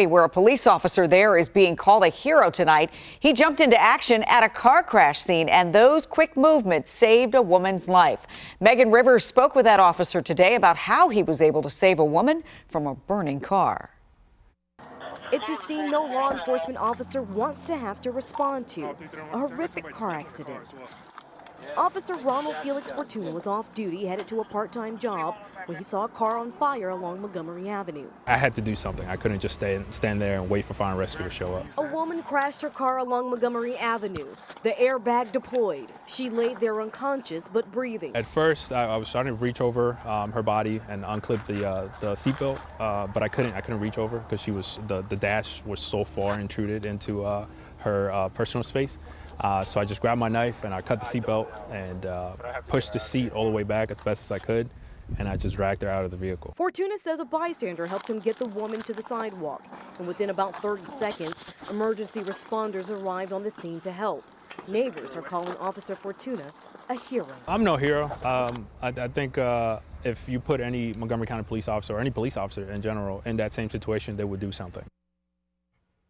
Where a police officer there is being called a hero tonight. He jumped into action at a car crash scene, and those quick movements saved a woman's life. Megan Rivers spoke with that officer today about how he was able to save a woman from a burning car. It's a scene no law enforcement officer wants to have to respond to, a horrific car accident. Officer Ronald Felix Fortuna was off duty, headed to a part-time job, when he saw a car on fire along Montgomery Avenue. I had to do something. I couldn't just stand there and wait for fire and rescue to show up. A woman crashed her car along Montgomery Avenue. The airbag deployed. She laid there unconscious but breathing. At first, I was starting to reach over her body and unclip the seatbelt, but I couldn't reach over because the dash was so far intruded into her personal space. So I just grabbed my knife and I cut the seatbelt and pushed the seat all the way back as best as I could, and I just dragged her out of the vehicle. Fortuna says a bystander helped him get the woman to the sidewalk, and within about 30 seconds, emergency responders arrived on the scene to help. Neighbors are calling Officer Fortuna a hero. I'm no hero. I think if you put any Montgomery County police officer or any police officer in general in that same situation, they would do something.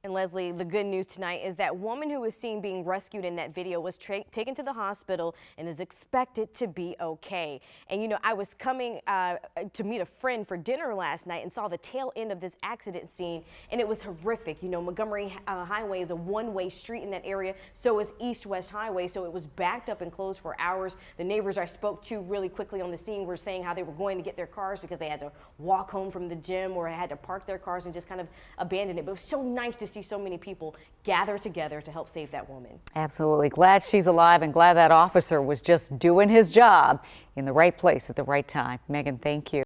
And Leslie, the good news tonight is that woman who was seen being rescued in that video was taken to the hospital and is expected to be okay. And you know, I was coming to meet a friend for dinner last night and saw the tail end of this accident scene, and it was horrific. You know, Montgomery Highway is a one-way street in that area, so is East-West Highway, so it was backed up and closed for hours. The neighbors I spoke to really quickly on the scene were saying how they were going to get their cars because they had to walk home from the gym or had to park their cars and just kind of abandon it. But it was so nice to see so many people gather together to help save that woman. Absolutely. Glad she's alive and glad that officer was just doing his job in the right place at the right time. Megan, thank you.